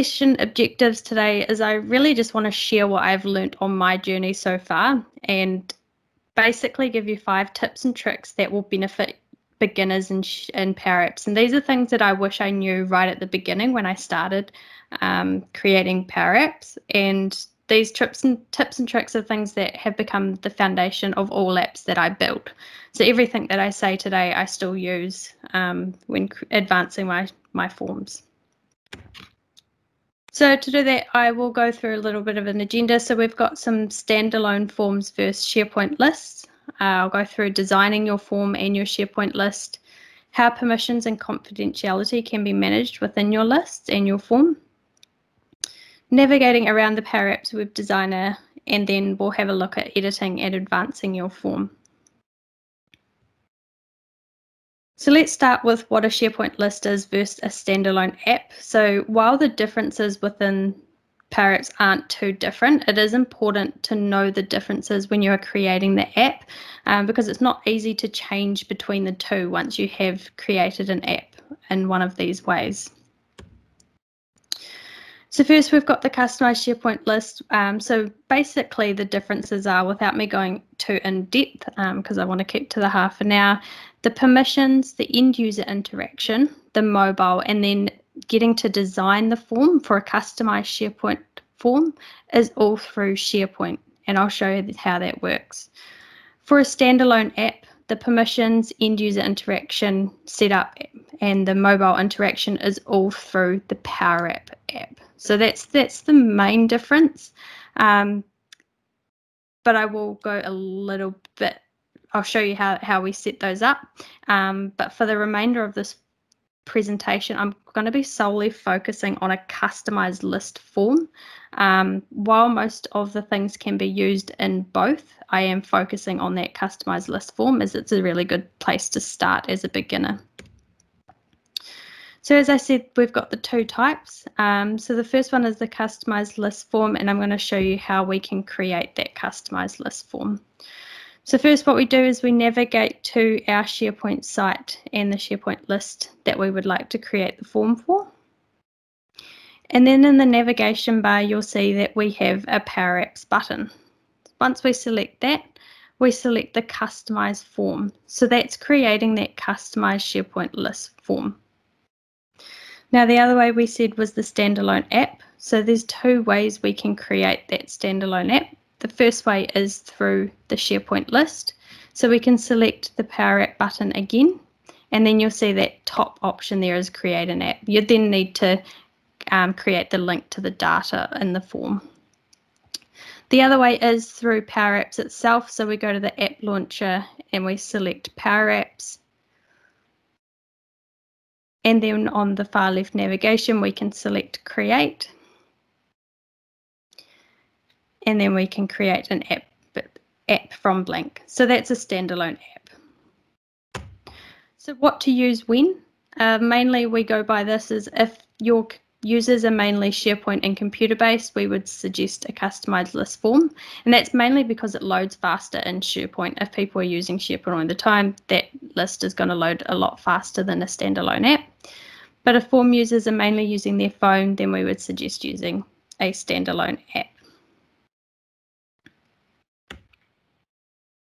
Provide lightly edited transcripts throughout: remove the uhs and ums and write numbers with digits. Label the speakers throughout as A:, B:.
A: session objectives today is I really just want to share what I've learnt on my journey so far and basically give you 5 tips and tricks that will benefit beginners in Power Apps. And these are things that I wish I knew right at the beginning when I started creating Power Apps. And these tips and tricks are things that have become the foundation of all apps that I build. So everything that I say today, I still use when advancing my forms. So to do that, I will go through a little bit of an agenda. So we've got some standalone forms versus SharePoint lists. I'll go through designing your form and your SharePoint list, how permissions and confidentiality can be managed within your list and your form, navigating around the Power Apps Web Designer, and then we'll have a look at editing and advancing your form. So let's start with what a SharePoint list is versus a standalone app. So while the differences within Power Apps aren't too different, it is important to know the differences when you're creating the app because it's not easy to change between the two once you have created an app in one of these ways. So first we've got the customized SharePoint list. So basically the differences are, without me going too in depth because I want to keep to the half an hour, the permissions, the end user interaction, the mobile, and then getting to design the form for a customized SharePoint form is all through SharePoint, and I'll show you how that works. For a standalone app, the permissions, end user interaction, setup, and the mobile interaction is all through the Power app. So that's the main difference. But I will go a little bit, I'll show you how we set those up. But for the remainder of this presentation, I'm going to be solely focusing on a customized list form. While most of the things can be used in both, I am focusing on that customized list form as it's a really good place to start as a beginner. So as I said, we've got the 2 types. So the first one is the customized list form, and I'm going to show you how we can create that customized list form. So first what we do is we navigate to our SharePoint site and the SharePoint list that we would like to create the form for. And then in the navigation bar, you'll see that we have a Power Apps button. Once we select that, we select the Customize form. So that's creating that customized SharePoint list form. Now the other way we said was the standalone app. So there's 2 ways we can create that standalone app. The first way is through the SharePoint list. So we can select the Power App button again, and then you'll see that top option there is create an app. You then need to create the link to the data in the form. The other way is through Power Apps itself. So we go to the app launcher and we select Power Apps. And then on the far left navigation, we can select create. And then we can create an app from blank. So that's a standalone app. So what to use when? Mainly we go by this is if your users are mainly SharePoint and computer based, we would suggest a customized list form. And that's mainly because it loads faster in SharePoint. If people are using SharePoint all the time, that list is going to load a lot faster than a standalone app. But if form users are mainly using their phone, then we would suggest using a standalone app.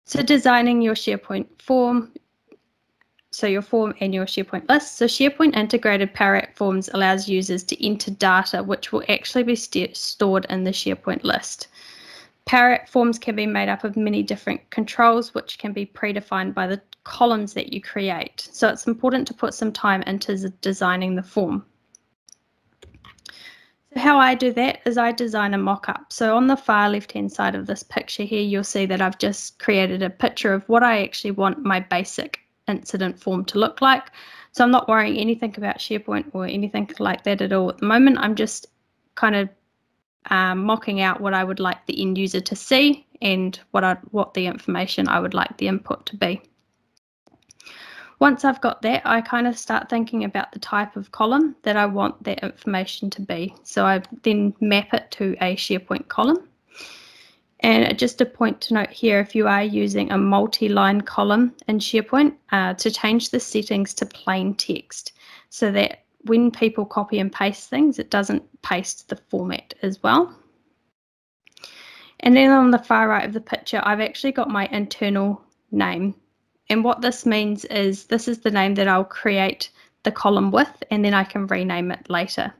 A: So designing your SharePoint form, so your form and your SharePoint list. So SharePoint integrated Power App forms allows users to enter data which will actually be stored in the SharePoint list. Power App forms can be made up of many different controls which can be predefined by the columns that you create. So it's important to put some time into designing the form. How I do that is I design a mock-up. So on the far left-hand side of this picture here, you'll see that I've just created a picture of what I actually want my basic incident form to look like. So I'm not worrying anything about SharePoint or anything like that at all at the moment. I'm just kind of mocking out what I would like the end user to see and what the information I would like the input to be. Once I've got that, I kind of start thinking about the type of column that I want that information to be. So I then map it to a SharePoint column. And just a point to note here, if you are using a multi-line column in SharePoint, to change the settings to plain text so that when people copy and paste things, it doesn't paste the format as well. And then on the far right of the picture, I've actually got my internal name. And what this means is this is the name that I'll create the column with, and then I can rename it later.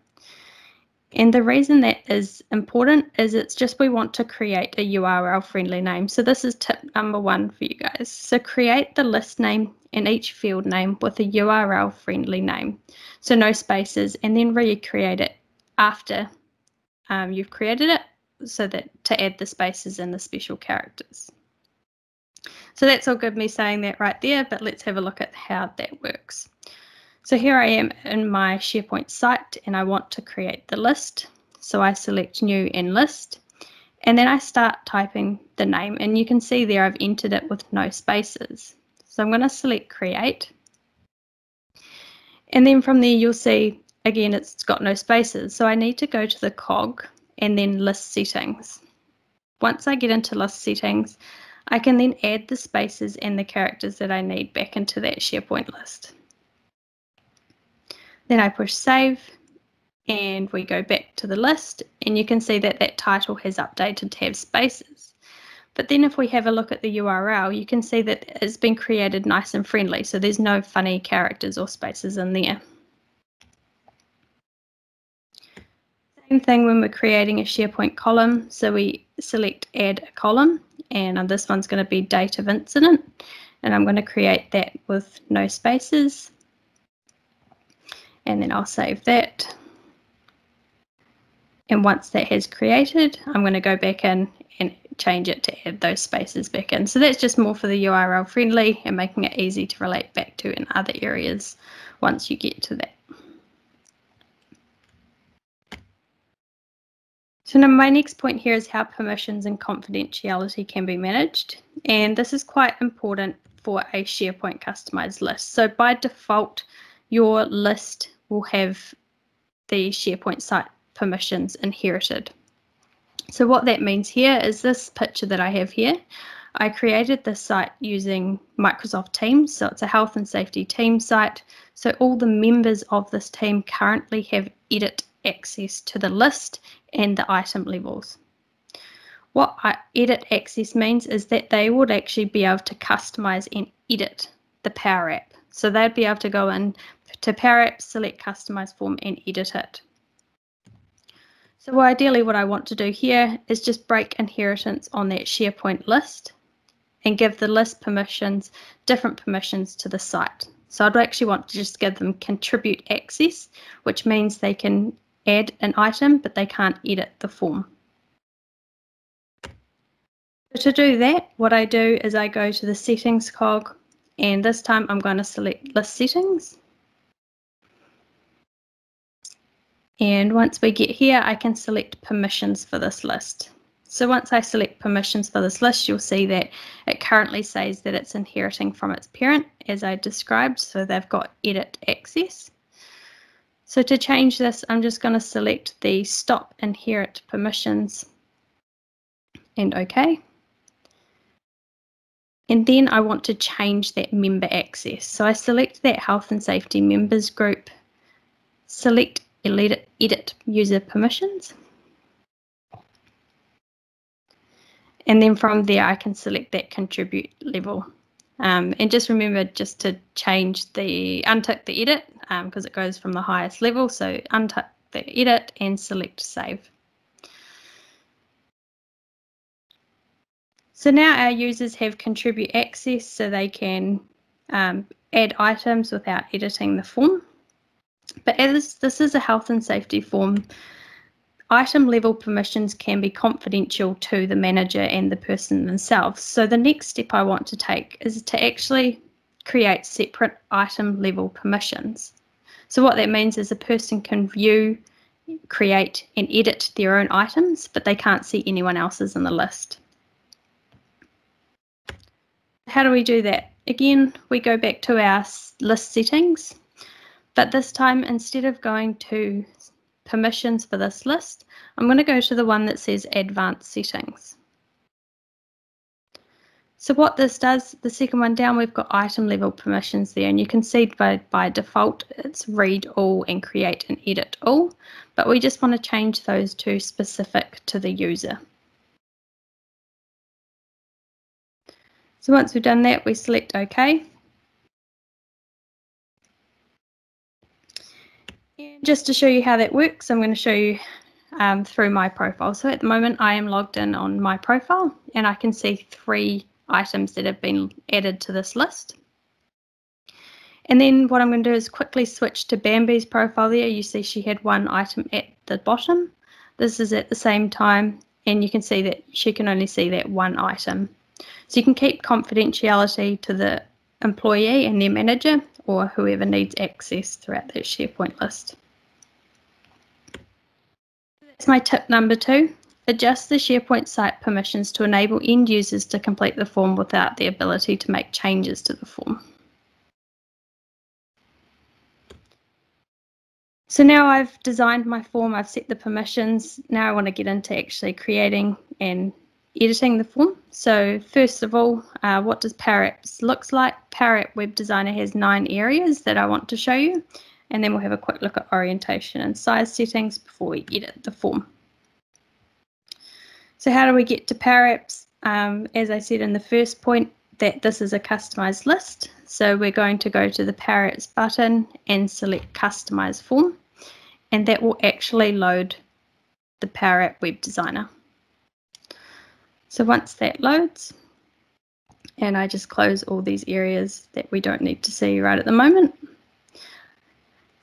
A: And the reason that is important is it's just we want to create a URL friendly name. So this is tip number 1 for you guys. So create the list name and each field name with a URL friendly name. So no spaces, and then recreate it after you've created it, so that to add the spaces and the special characters. So that's all good, me saying that right there, but let's have a look at how that works. So here I am in my SharePoint site and I want to create the list. So I select new and list, and then I start typing the name, and you can see there I've entered it with no spaces. So I'm going to select create, and then from there you'll see again it's got no spaces. So I need to go to the cog and then list settings. Once I get into list settings, I can then add the spaces and the characters that I need back into that SharePoint list. Then I push save and we go back to the list, and you can see that that title has updated to have spaces. But then if we have a look at the URL, you can see that it's been created nice and friendly, so there's no funny characters or spaces in there. Same thing when we're creating a SharePoint column. So we select add a column, and this one's going to be date of incident, and I'm going to create that with no spaces, and then I'll save that. And once that has created, I'm going to go back in and change it to add those spaces back in. So that's just more for the URL friendly and making it easy to relate back to in other areas once you get to that. So now my next point here is how permissions and confidentiality can be managed. And this is quite important for a SharePoint customized list. So by default, your list will have the SharePoint site permissions inherited. So what that means here is this picture that I have here. I created this site using Microsoft Teams. So it's a health and safety team site. So all the members of this team currently have edit access to the list and the item levels. What edit access means is that they would actually be able to customize and edit the Power App. So they'd be able to go in to Power App, select customize form and edit it. So ideally what I want to do here is just break inheritance on that SharePoint list and give the list permissions, different permissions to the site. So I'd actually want to just give them contribute access, which means they can add an item, but they can't edit the form. So to do that, what I do is I go to the settings cog, and this time I'm going to select list settings. And once we get here, I can select permissions for this list. So once I select permissions for this list, you'll see that it currently says that it's inheriting from its parent, as I described, so they've got edit access. So to change this, I'm just going to select the stop inherit permissions and OK. And then I want to change that member access. So I select that health and safety members group, select edit user permissions. And then from there, I can select that contribute level. And just remember just to change untick the edit because it goes from the highest level. So untick the edit and select save. So now our users have contribute access, so they can add items without editing the form. But as this is a health and safety form, item level permissions can be confidential to the manager and the person themselves. So the next step I want to take is to actually create separate item level permissions. So what that means is a person can view, create and edit their own items, but they can't see anyone else's in the list. How do we do that? Again, we go back to our list settings, but this time instead of going to permissions for this list, I'm going to go to the one that says advanced settings. So what this does, the second one down, we've got item level permissions there, and you can see by default it's read all and create and edit all, but we just want to change those to specific to the user. So once we've done that, we select OK. And just to show you how that works, I'm going to show you through my profile. So at the moment I am logged in on my profile, and I can see 3 items that have been added to this list. And then what I'm going to do is quickly switch to Bambi's profile there. You see she had 1 item at the bottom. This is at the same time, and you can see that she can only see that 1 item. So you can keep confidentiality to the employee and their manager or whoever needs access throughout that SharePoint list. That's my tip number 2. Adjust the SharePoint site permissions to enable end users to complete the form without the ability to make changes to the form. So now I've designed my form, I've set the permissions. Now I want to get into actually creating and editing the form. So first of all, what does Power Apps looks like? Power App Web Designer has 9 areas that I want to show you, and then we'll have a quick look at orientation and size settings before we edit the form. So how do we get to Power Apps? As I said in the first point, that this is a customized list. So we're going to go to the Power Apps button and select Customize Form, and that will actually load the Power App Web Designer. So once that loads, and I just close all these areas that we don't need to see right at the moment.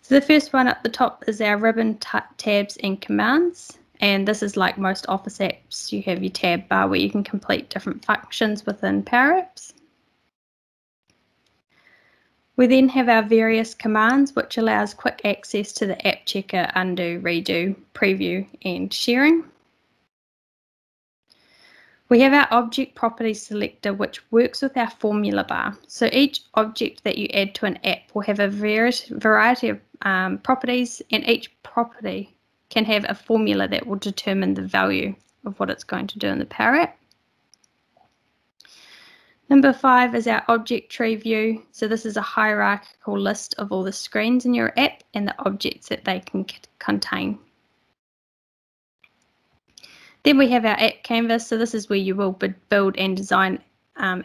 A: So the first one up the top is our ribbon, tabs and commands. And this is like most Office apps, you have your tab bar where you can complete different functions within Power Apps. We then have our various commands, which allows quick access to the app checker, undo, redo, preview and sharing. We have our object property selector, which works with our formula bar. So each object that you add to an app will have a variety of properties, and each property can have a formula that will determine the value of what it's going to do in the Power App. Number 5 is our object tree view. So this is a hierarchical list of all the screens in your app and the objects that they can contain. Then we have our app canvas. So this is where you will build and design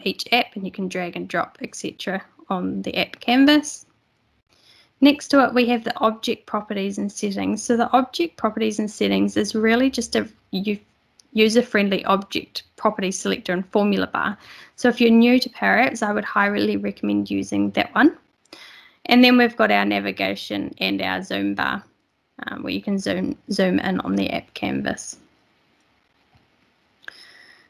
A: each app, and you can drag and drop, etc. on the app canvas. Next to it, we have the object properties and settings. So the object properties and settings is really just a user-friendly object property selector and formula bar. So if you're new to Power Apps, I would highly recommend using that one. And then we've got our navigation and our zoom bar, where you can zoom in on the app canvas.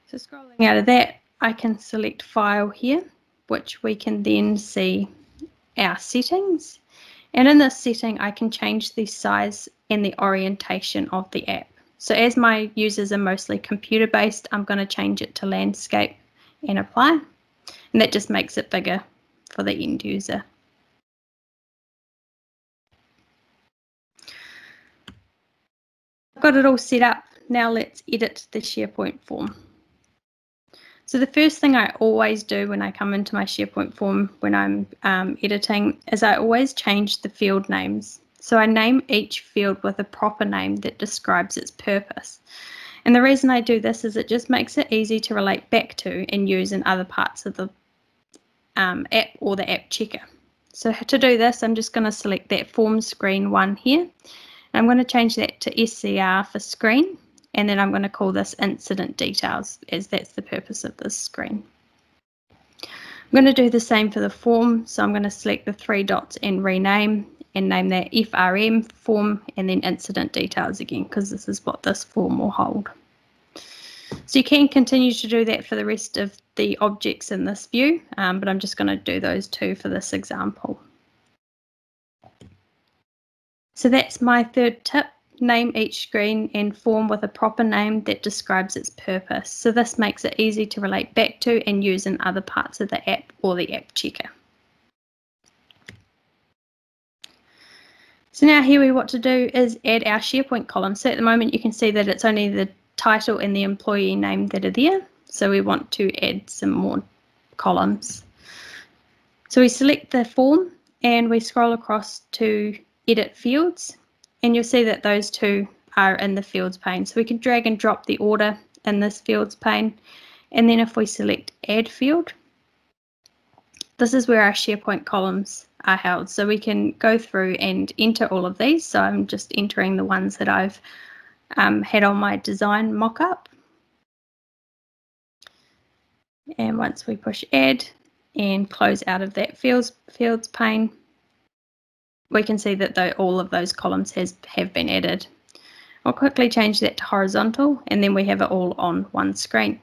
A: So scrolling out of that, I can select File here, which we can then see our settings. And in this setting, I can change the size and the orientation of the app. So as my users are mostly computer-based, I'm going to change it to landscape and apply. And that just makes it bigger for the end user. I've got it all set up. Now let's edit the SharePoint form. So the first thing I always do when I come into my SharePoint form when I'm editing is I always change the field names. So I name each field with a proper name that describes its purpose. And the reason I do this is it just makes it easy to relate back to and use in other parts of the app or the app checker. So to do this, I'm just going to select that form screen 1 here. And I'm going to change that to SCR for screen. And then I'm going to call this incident details, as that's the purpose of this screen. I'm going to do the same for the form. So I'm going to select the 3 dots and rename and name that FRM form and then incident details again, because this is what this form will hold. So you can continue to do that for the rest of the objects in this view, but I'm just going to do those 2 for this example. So that's my 3rd tip. Name each screen and form with a proper name that describes its purpose. So this makes it easy to relate back to and use in other parts of the app or the app checker. So now here what to do is add our SharePoint column. So at the moment you can see that it's only the title and the employee name that are there. So we want to add some more columns. So we select the form and we scroll across to edit fields, and you'll see that those two are in the fields pane. So we can drag and drop the order in this fields pane, and then if we select add field, this is where our SharePoint columns are held. So we can go through and enter all of these. So I'm just entering the ones that I've had on my design mock-up. And once we push add and close out of that fields pane, we can see that all of those columns have been added. I'll quickly change that to horizontal, and then we have it all on one screen.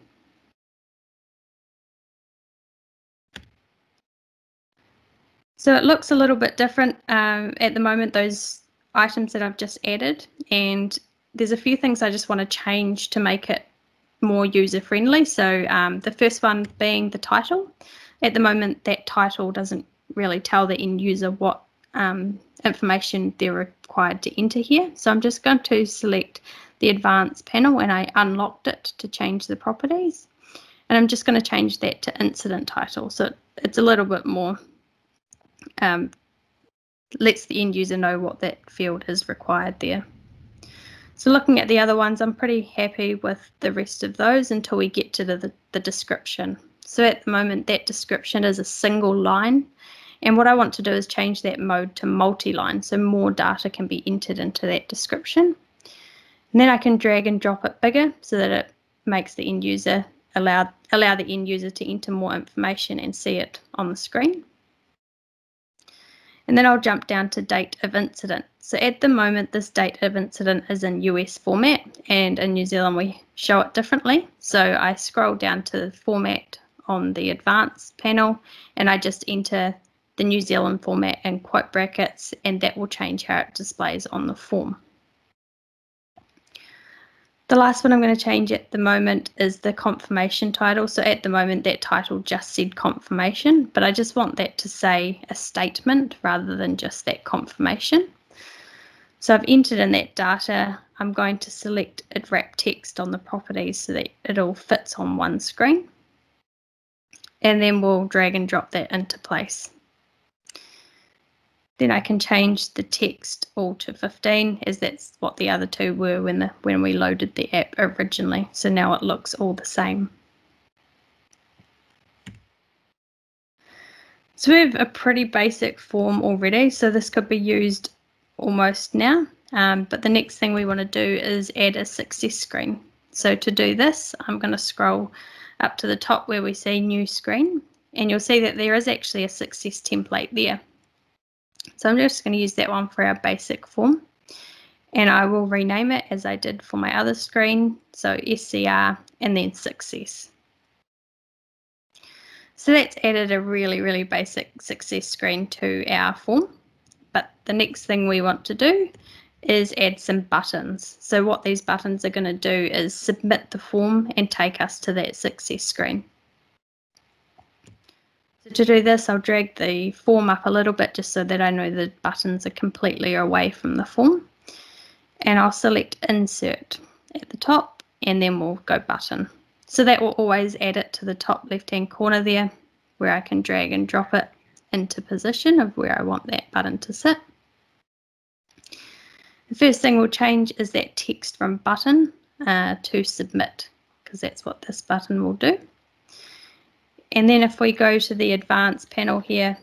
A: So it looks a little bit different at the moment, those items that I've just added, and there's a few things I just want to change to make it more user-friendly. So the first one being the title. At the moment, that title doesn't really tell the end user what information they're required to enter here. So I'm just going to select the advanced panel, and I unlocked it to change the properties. And I'm just going to change that to incident title. So it's a little bit more, lets the end user know what that field is required there. So looking at the other ones, I'm pretty happy with the rest of those until we get to the description. So at the moment, that description is a single line. And what I want to do is change that mode to multi-line, so more data can be entered into that description. And then I can drag and drop it bigger so that it makes the end user, allow the end user to enter more information and see it on the screen. And then I'll jump down to date of incident. So at the moment, this date of incident is in US format, and in New Zealand we show it differently. So I scroll down to format on the advanced panel, and I just enter the New Zealand format in quote brackets, and that will change how it displays on the form. The last one I'm going to change at the moment is the confirmation title. So at the moment that title just said confirmation, but I just want that to say a statement rather than just that confirmation. So I've entered in that data. I'm going to select wrap text on the properties so that it all fits on one screen. And then we'll drag and drop that into place. Then I can change the text all to 15, as that's what the other two were when we loaded the app originally. So now it looks all the same. So we have a pretty basic form already, so this could be used almost now. But the next thing we want to do is add a success screen. So to do this, I'm going to scroll up to the top where we see new screen, and you'll see that there is actually a success template there. So I'm just going to use that one for our basic form, and I will rename it as I did for my other screen, so SCR and then success. So that's added a really basic success screen to our form, but the next thing we want to do is add some buttons. So what these buttons are going to do is submit the form and take us to that success screen. So to do this, I'll drag the form up a little bit just so that I know the buttons are completely away from the form. And I'll select insert at the top, and then we'll go button. So that will always add it to the top left-hand corner there, where I can drag and drop it into position of where I want that button to sit. The first thing we'll change is that text from button to submit, because that's what this button will do. And then if we go to the advanced panel here,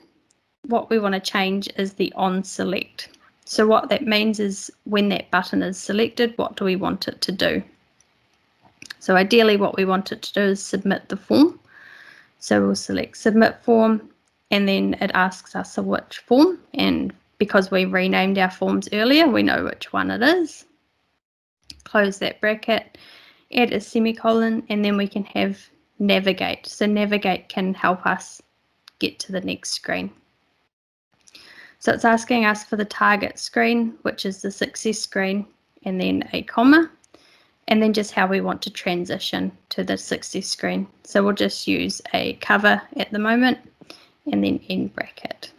A: what we want to change is the on select. So what that means is when that button is selected, what do we want it to do? So ideally what we want it to do is submit the form. So we'll select submit form, and then it asks us which form, and because we renamed our forms earlier, we know which one it is. Close that bracket, add a semicolon, and then we can have navigate. So navigate can help us get to the next screen. So it's asking us for the target screen, which is the success screen, and then a comma, and then just how we want to transition to the success screen. So we'll just use a cover at the moment, and then end bracket.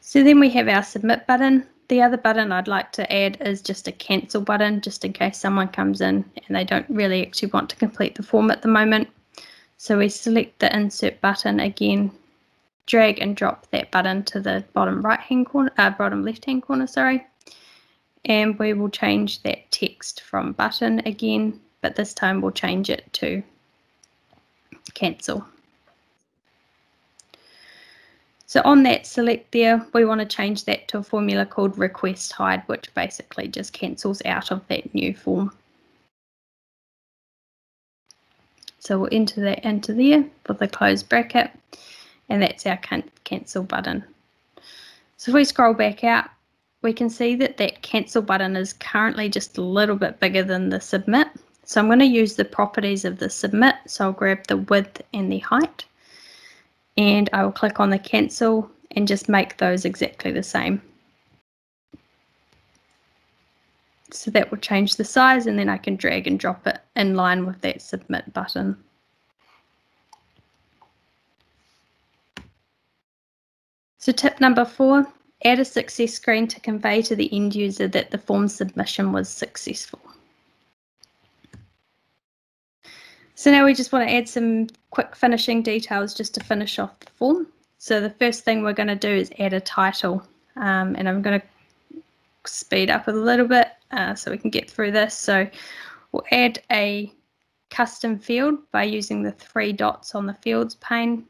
A: So then we have our submit button, The other button I'd like to add is just a cancel button, just in case someone comes in and they don't really actually want to complete the form at the moment. So we select the insert button again, drag and drop that button to the bottom right-hand corner, bottom left-hand corner, sorry. And we will change that text from button again, but this time we'll change it to cancel. So on that select there, we want to change that to a formula called request hide, which basically just cancels out of that new form. So we'll enter that into there with a closed bracket, and that's our cancel button. So if we scroll back out, we can see that that cancel button is currently just a little bit bigger than the submit. So I'm going to use the properties of the submit. So I'll grab the width and the height, and I will click on the cancel and just make those exactly the same. So that will change the size, and then I can drag and drop it in line with that submit button. So tip number 4, add a success screen to convey to the end user that the form submission was successful. So now we just want to add some quick finishing details just to finish off the form. So the first thing we're going to do is add a title, and I'm going to speed up a little bit so we can get through this. So we'll add a custom field by using the 3 dots on the fields pane.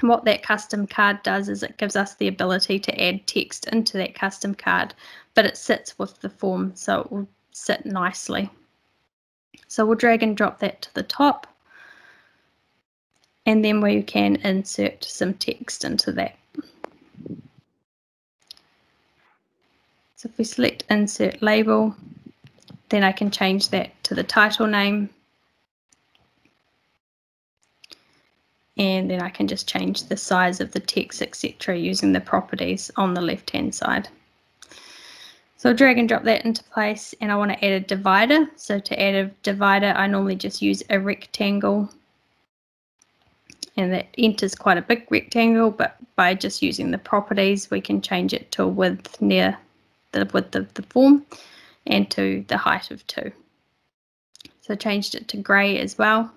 A: And what that custom card does is it gives us the ability to add text into that custom card, but it sits with the form, so it will sit nicely. So we'll drag and drop that to the top, and then we can insert some text into that. So if we select insert label, then I can change that to the title name, and then I can just change the size of the text, etc., using the properties on the left hand side. So I'll drag and drop that into place, and I want to add a divider. So to add a divider, I normally just use a rectangle, and that enters quite a big rectangle, but by just using the properties, we can change it to a width near the width of the form and to the height of 2. So I changed it to grey as well.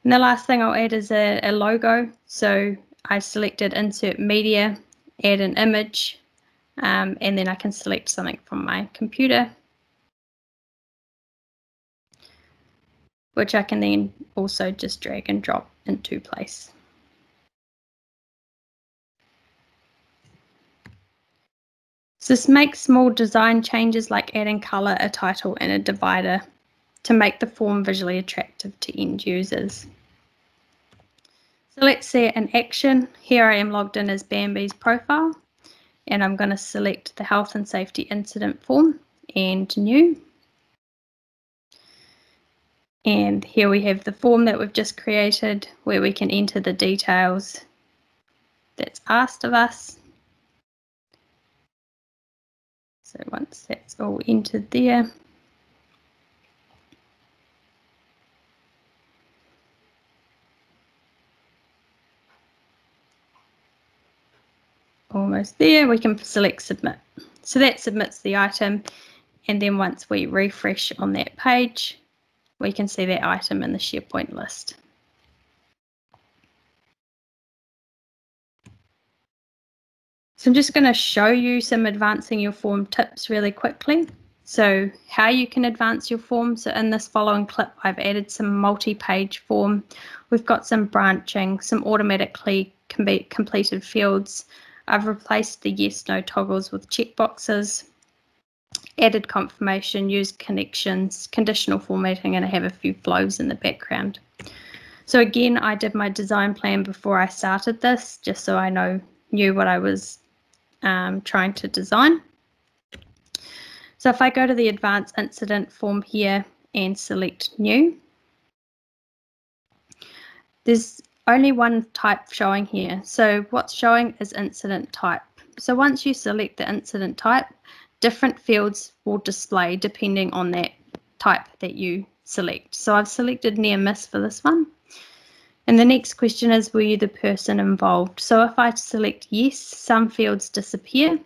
A: And the last thing I'll add is a logo. So I selected insert media, add an image, and then I can select something from my computer, which I can then also just drag and drop into place. So just make small design changes like adding colour, a title and a divider to make the form visually attractive to end users. So let's see it in action. Here I am logged in as Bambi's profile, and I'm going to select the health and safety incident form and new. And here we have the form that we've just created, where we can enter the details that's asked of us. So once that's all entered there, almost there, we can select submit. So that submits the item, and then once we refresh on that page, we can see that item in the SharePoint list. So I'm just going to show you some advancing your form tips really quickly. So how you can advance your form. So in this following clip, I've added some multi-page form. We've got some branching, some automatically completed fields. I've replaced the yes, no toggles with checkboxes, added confirmation, used connections, conditional formatting, and I have a few flows in the background. So again, I did my design plan before I started this, just so I knew what I was trying to design. So if I go to the advanced incident form here and select new, there's only one type showing here. So what's showing is incident type. So once you select the incident type, different fields will display depending on that type that you select. So I've selected near miss for this one. And the next question is, were you the person involved? So if I select yes, some fields disappear,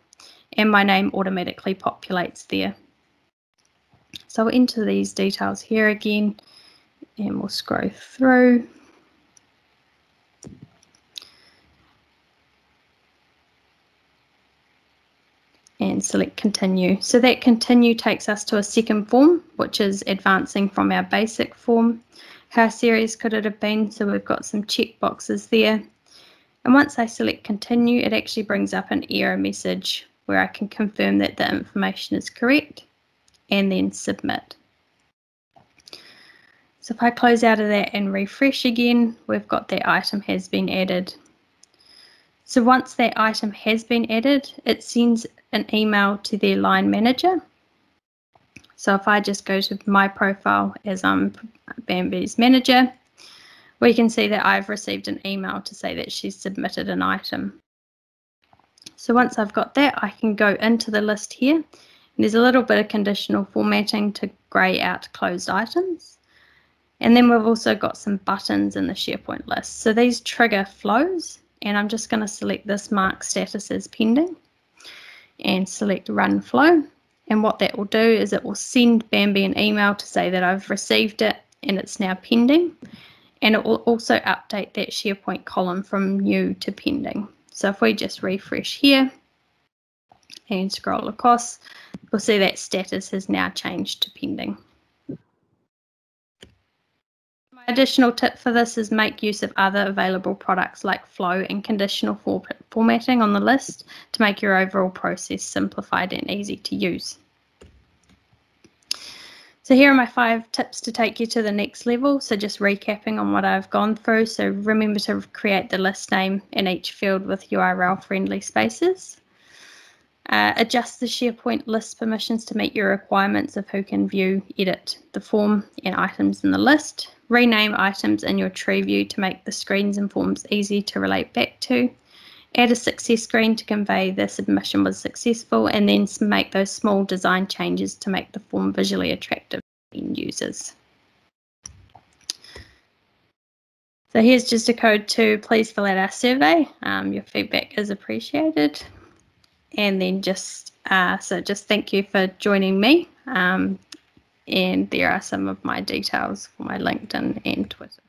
A: and my name automatically populates there. So I'll enter these details here again, and we'll scroll through. And select continue. So that continue takes us to a second form, which is advancing from our basic form. How serious could it have been? So we've got some check boxes there. And once I select continue, it actually brings up an error message where I can confirm that the information is correct and then submit. So if I close out of that and refresh again, we've got that item has been added. So once that item has been added, it sends an email to their line manager. So if I just go to my profile as I'm Bambi's manager, we can see that I've received an email to say that she's submitted an item. So once I've got that, I can go into the list here. And there's a little bit of conditional formatting to grey out closed items. And then we've also got some buttons in the SharePoint list. So these trigger flows. And I'm just going to select this mark status as pending and select run flow. And what that will do is it will send Bambi an email to say that I've received it and it's now pending. And it will also update that SharePoint column from new to pending. So if we just refresh here and scroll across, we'll see that status has now changed to pending. My additional tip for this is make use of other available products like flow and conditional formatting on the list to make your overall process simplified and easy to use. So here are my 5 tips to take you to the next level. So just recapping on what I've gone through. So remember to create the list name in each field with URL friendly spaces. Adjust the SharePoint list permissions to meet your requirements of who can view, edit the form and items in the list. Rename items in your tree view to make the screens and forms easy to relate back to. Add a success screen to convey the submission was successful, and then make those small design changes to make the form visually attractive to end users. So here's just a code to please fill out our survey. Your feedback is appreciated. And then just thank you for joining me. And there are some of my details for my LinkedIn and Twitter.